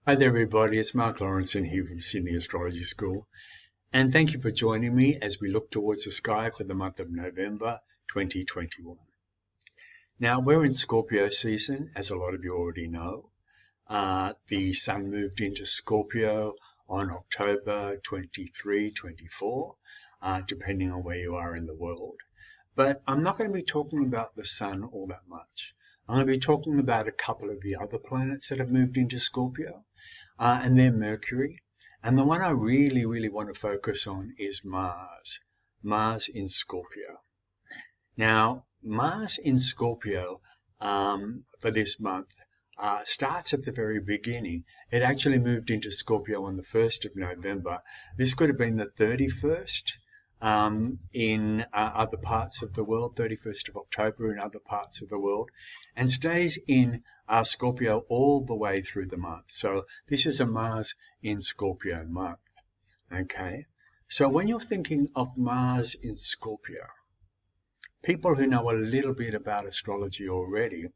Hi there, everybody. It's Marc Laurenson here from Sydney Astrology School. And thank you for joining me as we look towards the sky for the month of November 2021. Now, we're in Scorpio season, as a lot of you already know. The sun moved into Scorpio on October 23, 24, depending on where you are in the world. But I'm not going to be talking about the sun all that much. I'm going to be talking about a couple of the other planets that have moved into Scorpio, and they're Mercury. And the one I really want to focus on is Mars. Mars in Scorpio. Now, Mars in Scorpio for this month starts at the very beginning. It actually moved into Scorpio on the 1st of November. This could have been the 31st. In other parts of the world, 31st of October in other parts of the world, and stays in Scorpio all the way through the month. So this is a Mars in Scorpio month. Okay, so when you're thinking of Mars in Scorpio, people who know a little bit about astrology already,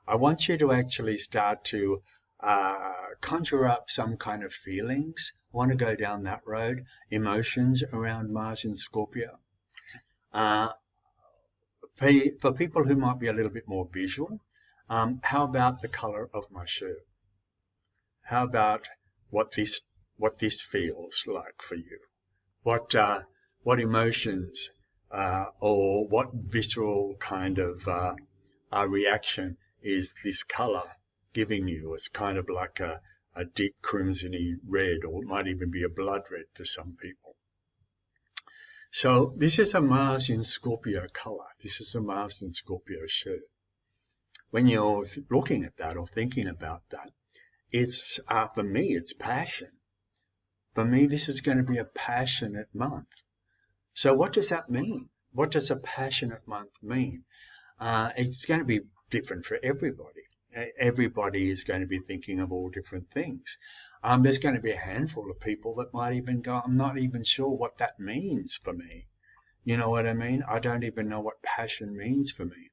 I want you to actually start to conjure up some kind of feelings. I want to go down that road, emotions around Mars in Scorpio. For people who might be a little bit more visual, how about the color of my shirt? How about what this feels like for you? What emotions or what visceral kind of reaction is this color giving you? It's kind of like a deep crimsony red, or it might even be a blood red to some people. So this is a Mars in Scorpio color. This is a Mars in Scorpio shirt. When you're looking at that or thinking about that, it's for me, it's passion. For me, this is going to be a passionate month. So what does that mean? What does a passionate month mean? It's going to be different for everybody. Everybody is going to be thinking of all different things. There's going to be a handful of people that might even go, I'm not even sure what that means for me. You know what I mean? I don't even know what passion means for me.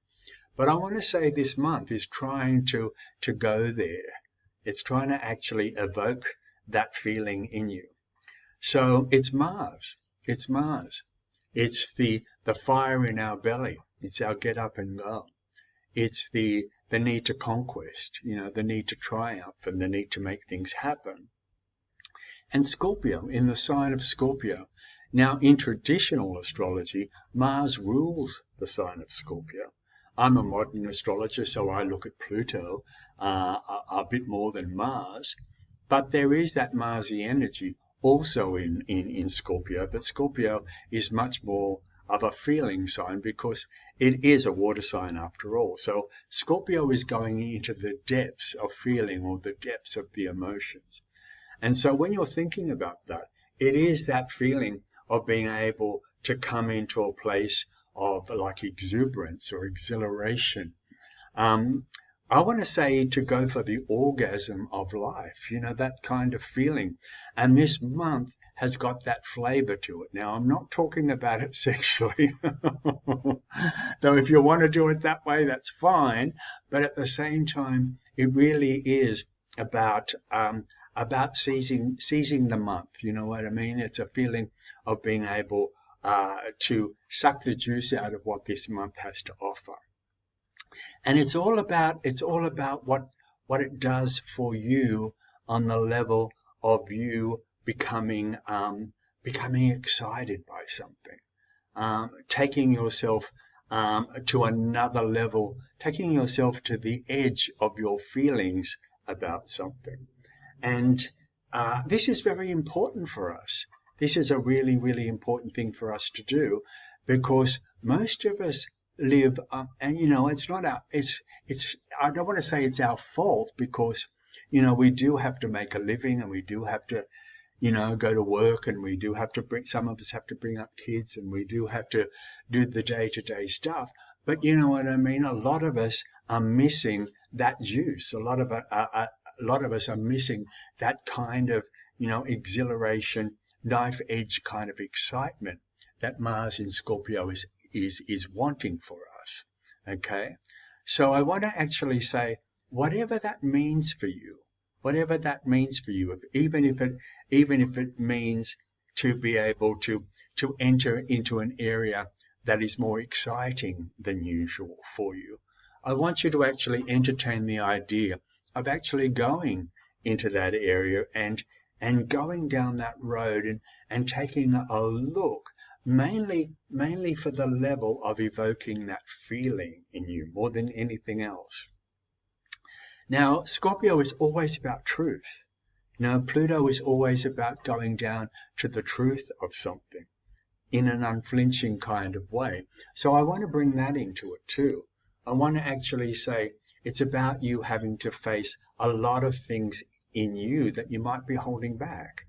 But I want to say this month is trying to go there. It's trying to actually evoke that feeling in you. So it's Mars. It's Mars. It's the fire in our belly. It's our get up and go. It's the need to conquest, the need to triumph and the need to make things happen. And Scorpio, in the sign of Scorpio. Now, in traditional astrology, Mars rules the sign of Scorpio. I'm a modern astrologer, so I look at Pluto a bit more than Mars. But there is that Marsy energy also in Scorpio. But Scorpio is much more of a feeling sign because it is a water sign after all. So Scorpio is going into the depths of feeling or the depths of the emotions. And so when you're thinking about that, it is that feeling of being able to come into a place of like exuberance or exhilaration. I want to say to go for the orgasm of life, that kind of feeling. And this month has got that flavor to it. Now, I'm not talking about it sexually, though if you want to do it that way, that's fine. But at the same time, it really is about seizing the month. You know what I mean? It's a feeling of being able to suck the juice out of what this month has to offer. And it's all about what it does for you on the level of you becoming excited by something, taking yourself to another level, taking yourself to the edge of your feelings about something. And this is very important for us. This is a really important thing for us to do, because most of us live, and it's not our, it's I don't want to say it's our fault, because we do have to make a living, and we do have to go to work, and we do have to some of us have to bring up kids, and we do have to do the day-to-day stuff. But you know what I mean? A lot of us are missing that juice. A lot of us are missing that kind of, exhilaration, knife edge kind of excitement that Mars in Scorpio is wanting for us. Okay? So I want to actually say, whatever that means for you, whatever that means for you, even if it means to be able to enter into an area that is more exciting than usual for you. I want you to actually entertain the idea of actually going into that area and going down that road and taking a look, mainly for the level of evoking that feeling in you more than anything else. Now, Scorpio is always about truth. Pluto is always about going down to the truth of something in an unflinching kind of way. So I want to bring that into it too. I want to actually say it's about you having to face a lot of things in you that you might be holding back,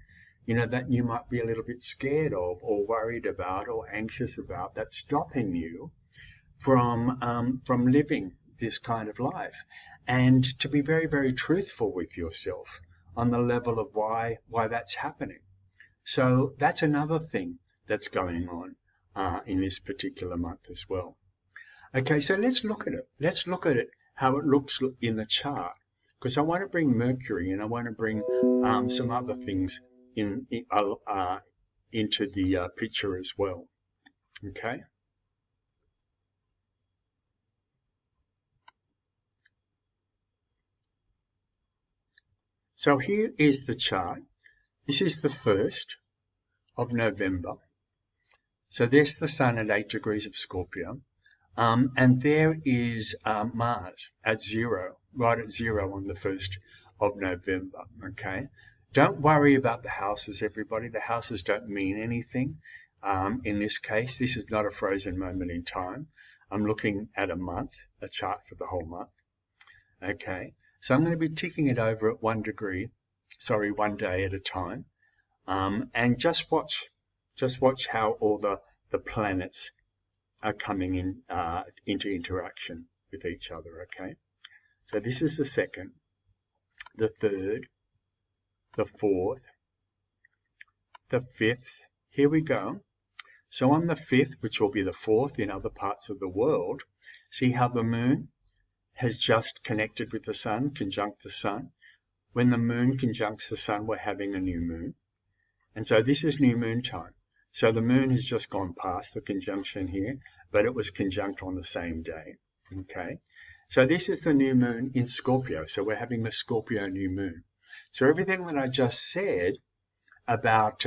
that you might be a little bit scared of or worried about or anxious about, that's stopping you from living this kind of life. And to be very, very truthful with yourself on the level of why that's happening. So that's another thing that's going on in this particular month as well. Okay, so let's look at it. Let's look at it, how it looks in the chart, because I want to bring Mercury and I want to bring some other things into the picture as well. Okay. So here is the chart. This is the 1st of November. So there's the Sun at 8 degrees of Scorpio. And there is Mars at 0, right at 0 on the 1st of November, okay? Don't worry about the houses, everybody. The houses don't mean anything. In this case, this is not a frozen moment in time. I'm looking at a month, a chart for the whole month, okay? So I'm going to be ticking it over at 1 day at a time. And just watch how all the planets are coming in into interaction with each other, okay? So this is the 2nd, the 3rd, the 4th, the 5th. Here we go. So on the 5th, which will be the 4th in other parts of the world, see how the moon has just connected with the sun, conjunct the sun. When the moon conjuncts the sun, we're having a new moon. And so this is new moon time. So the moon has just gone past the conjunction here, but it was conjunct on the same day. Okay. So this is the new moon in Scorpio. So we're having the Scorpio new moon. So everything that I just said about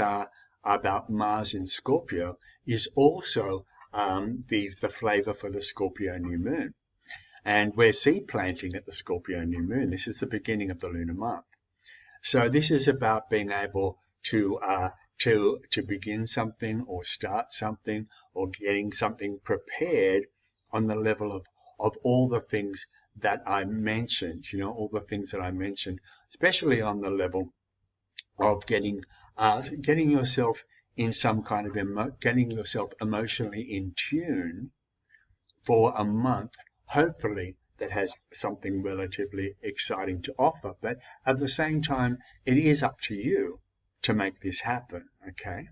Mars in Scorpio is also the flavor for the Scorpio new moon. And we're seed planting at the Scorpio new moon. This is the beginning of the lunar month. So this is about being able to begin something or start something or getting something prepared on the level of all the things that I mentioned, all the things that I mentioned, especially on the level of getting yourself in some kind of getting yourself emotionally in tune for a month, hopefully that has something relatively exciting to offer. But at the same time, it is up to you to make this happen, okay?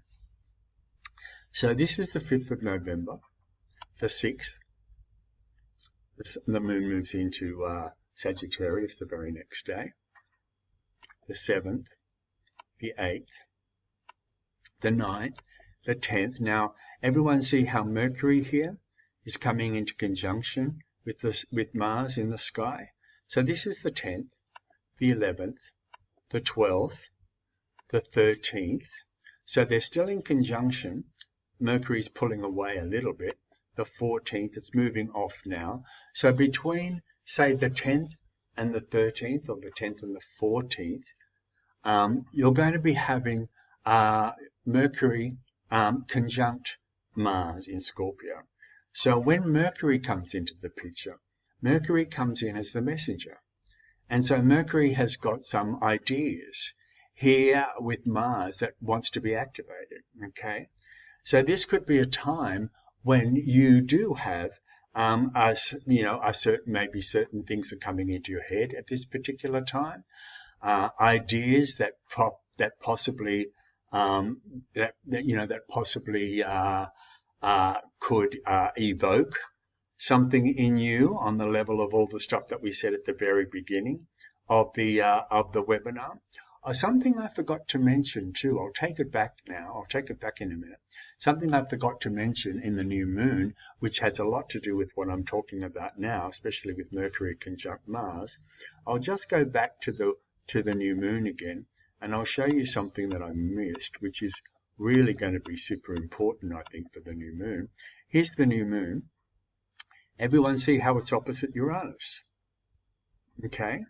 So this is the 5th of November, the 6th. The moon moves into Sagittarius the very next day. The 7th, the 8th, the 9th, the 10th. Now, everyone see how Mercury here is coming into conjunction with Mars in the sky. So this is the 10th, the 11th, the 12th, the 13th. So they're still in conjunction. Mercury's pulling away a little bit. The 14th, it's moving off now. So between, say, the 10th and the 13th, or the 10th and the 14th, you're going to be having Mercury conjunct Mars in Scorpio. So when Mercury comes into the picture, Mercury comes in as the messenger. And so Mercury has got some ideas here with Mars that wants to be activated, okay? So this could be a time when you do have, maybe certain things are coming into your head at this particular time, ideas that possibly could evoke something in you on the level of all the stuff that we said at the very beginning of the webinar. Something I forgot to mention too. I'll take it back now. I'll take it back in a minute. Something I forgot to mention in the new moon, which has a lot to do with what I'm talking about now, especially with Mercury conjunct Mars. I'll just go back to the new moon again, and I'll show you something that I missed, which is really going to be super important, I think, for the new moon. Here's the new moon. Everyone see how it's opposite Uranus? Okay.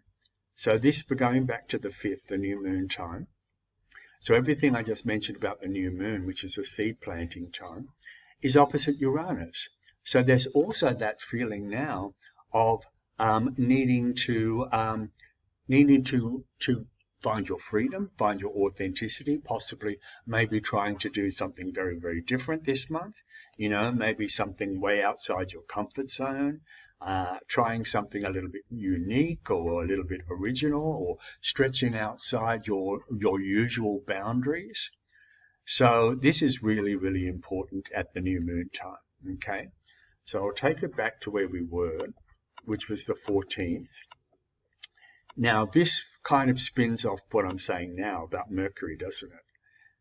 So this, we're going back to the 5th, the new moon time. So everything I just mentioned about the new moon, which is the seed planting time, is opposite Uranus. So there's also that feeling now of needing to find your freedom, find your authenticity, possibly maybe trying to do something very, very different this month. You know, maybe something way outside your comfort zone. Trying something a little bit unique or a little bit original, or stretching outside your usual boundaries. So this is really, really important at the new moon time. Okay, so I'll take it back to where we were, which was the 14th. Now this kind of spins off what I'm saying now about Mercury, doesn't it?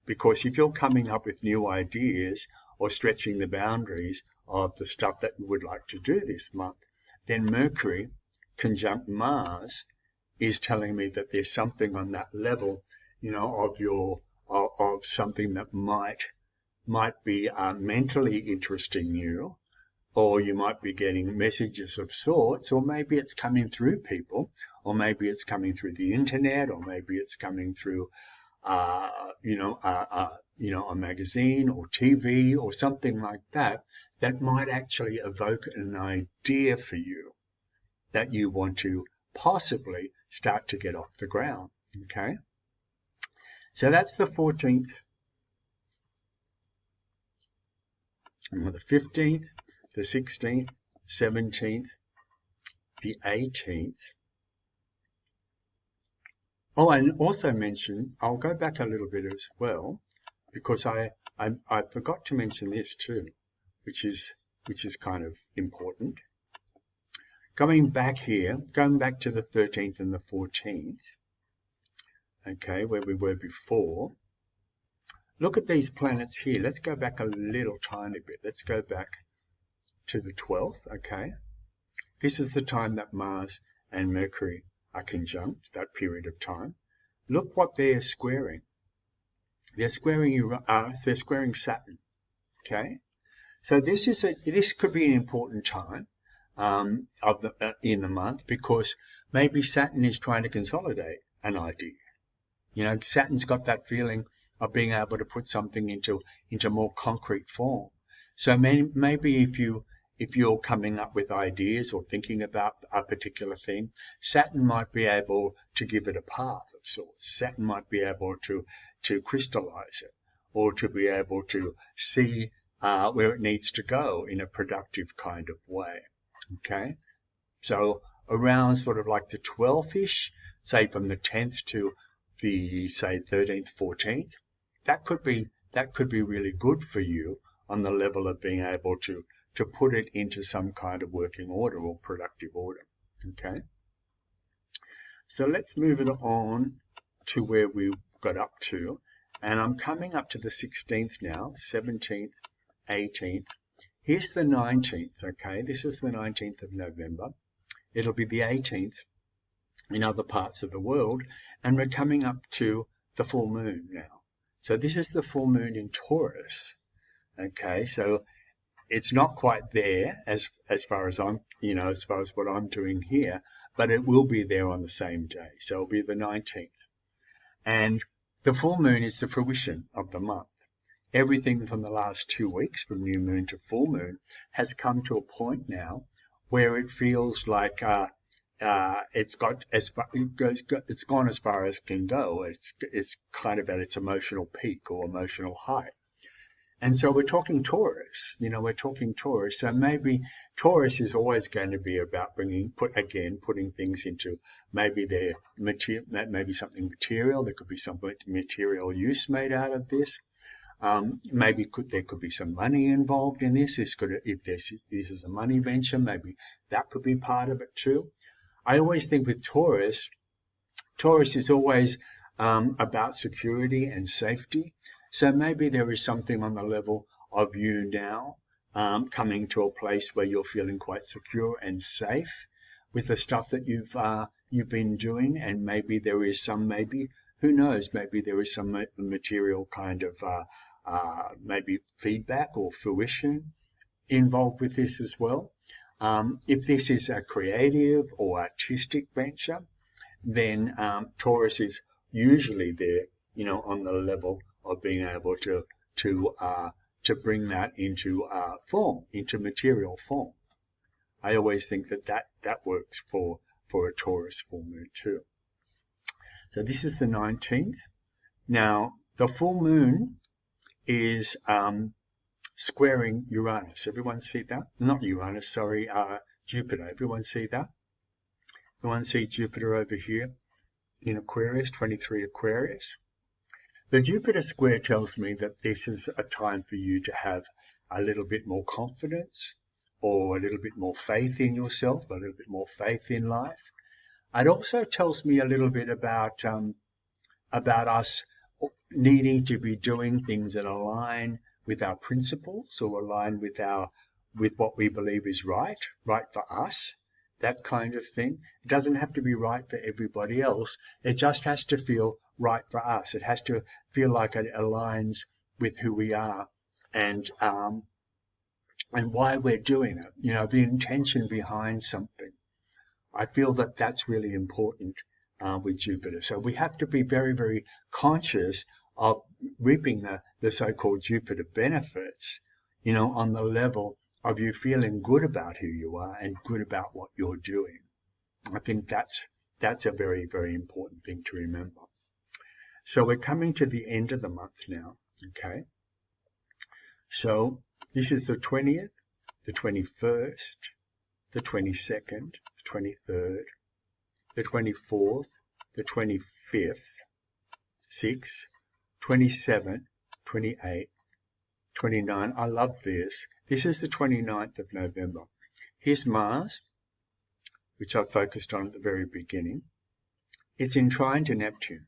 Because if you're coming up with new ideas or stretching the boundaries of the stuff that you would like to do this month, then Mercury conjunct Mars is telling me that there's something on that level, you know, of something that might be mentally interesting you, or you might be getting messages of sorts, or maybe it's coming through people, or maybe it's coming through the internet, or maybe it's coming through, a magazine or TV or something like that, that might actually evoke an idea for you that you want to possibly start to get off the ground. Okay, so that's the 14th, and the 15th, the 16th, 17th, the 18th. Oh, and also mention, I'll go back a little bit as well, because I forgot to mention this too, which is kind of important. Going back to the 13th and the 14th, okay, where we were before. Look at these planets here. Let's go back a little tiny bit. Let's go back to the 12th, okay. This is the time that Mars and Mercury are conjunct, that period of time. Look what they're squaring. They're squaring Saturn, okay. So this could be an important time in the month, because maybe Saturn is trying to consolidate an idea. You know, Saturn's got that feeling of being able to put something into more concrete form. So maybe if you're coming up with ideas or thinking about a particular thing, Saturn might be able to give it a path of sorts. Saturn might be able to crystallize it, or to be able to see where it needs to go in a productive kind of way. Okay, so around sort of like the 12th-ish, say from the 10th to the, say, 13th, 14th, that could be really good for you on the level of being able to put it into some kind of working order or productive order. Okay, so let's move it on to where we got up to, and I'm coming up to the 16th now, 17th, 18th. Here's the 19th, okay, this is the 19th of November. It'll be the 18th in other parts of the world, and we're coming up to the full moon now. So this is the full moon in Taurus, okay, so it's not quite there as far as I'm, as far as what I'm doing here, but it will be there on the same day. So it'll be the 19th. And the full moon is the fruition of the month. Everything from the last 2 weeks, from new moon to full moon, has come to a point now where it feels like it's gone as far as it can go. It's kind of at its emotional peak or emotional height. And so we're talking Taurus, we're talking Taurus. So maybe Taurus is always going to be about putting things into maybe their material, maybe something material. There could be some material use made out of this. Maybe there could be some money involved in this. If this is a money venture, maybe that could be part of it too. I always think with Taurus, Taurus is always about security and safety. So maybe there is something on the level of you now coming to a place where you're feeling quite secure and safe with the stuff that you've been doing, and maybe there is some, who knows, maybe there is some material kind of maybe feedback or fruition involved with this as well. If this is a creative or artistic venture, then Taurus is usually there, on the level of being able to bring that into form, into material form. I always think that works for a Taurus full moon too. So this is the 19th. Now, the full moon is squaring Uranus. Everyone see that? Not Uranus, sorry, Jupiter. Everyone see that? Everyone see Jupiter over here in Aquarius, 23 Aquarius? The Jupiter square tells me that this is a time for you to have a little bit more confidence, or a little bit more faith in yourself, a little bit more faith in life. It also tells me a little bit about us needing to be doing things that align with our principles, or align with what we believe is right for us, that kind of thing. It doesn't have to be right for everybody else. It just has to feel right for us. It has to feel like it aligns with who we are and why we're doing it. The intention behind something. I feel that that's really important with Jupiter. So we have to be very, very conscious of reaping the so-called Jupiter benefits, on the level of you feeling good about who you are and good about what you're doing. I think that's a very, very important thing to remember. So we're coming to the end of the month now, okay? So this is the 20th, the 21st, the 22nd, the 23rd, the 24th, the 25th, 6th, 27th, 28th, 29th. I love this. This is the 29th of November. Here's Mars, which I focused on at the very beginning. It's in trine to Neptune.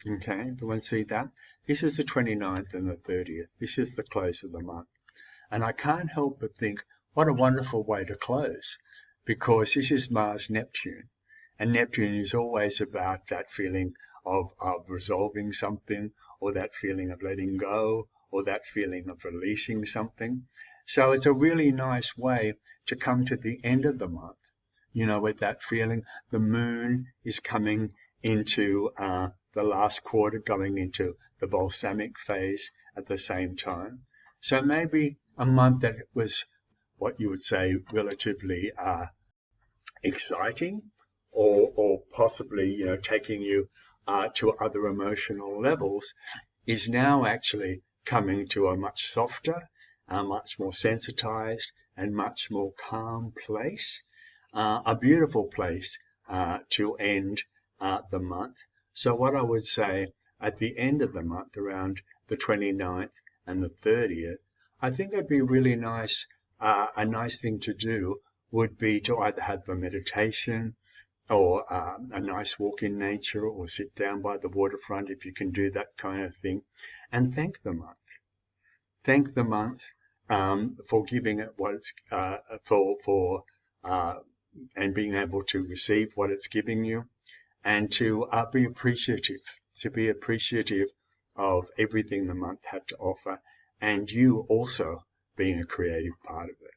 Okay, everyone see that? This is the 29th and the 30th. This is the close of the month. And I can't help but think, what a wonderful way to close, because this is Mars-Neptune. And Neptune is always about that feeling of resolving something, or that feeling of letting go, or that feeling of releasing something. So it's a really nice way to come to the end of the month, with that feeling. The moon is coming into the last quarter, going into the balsamic phase at the same time. So maybe a month that was what you would say relatively exciting, or possibly taking you to other emotional levels, is now actually coming to a much softer, much more sensitized, and much more calm place. A beautiful place to end the month. So what I would say at the end of the month, around the 29th and the 30th, I think it'd be really nice. A nice thing to do would be to either have a meditation, or a nice walk in nature, or sit down by the waterfront if you can do that kind of thing, and thank the month. Thank the month for giving it what it's and being able to receive what it's giving you, and to be appreciative. To be appreciative of everything the month had to offer, and you also being a creative part of it.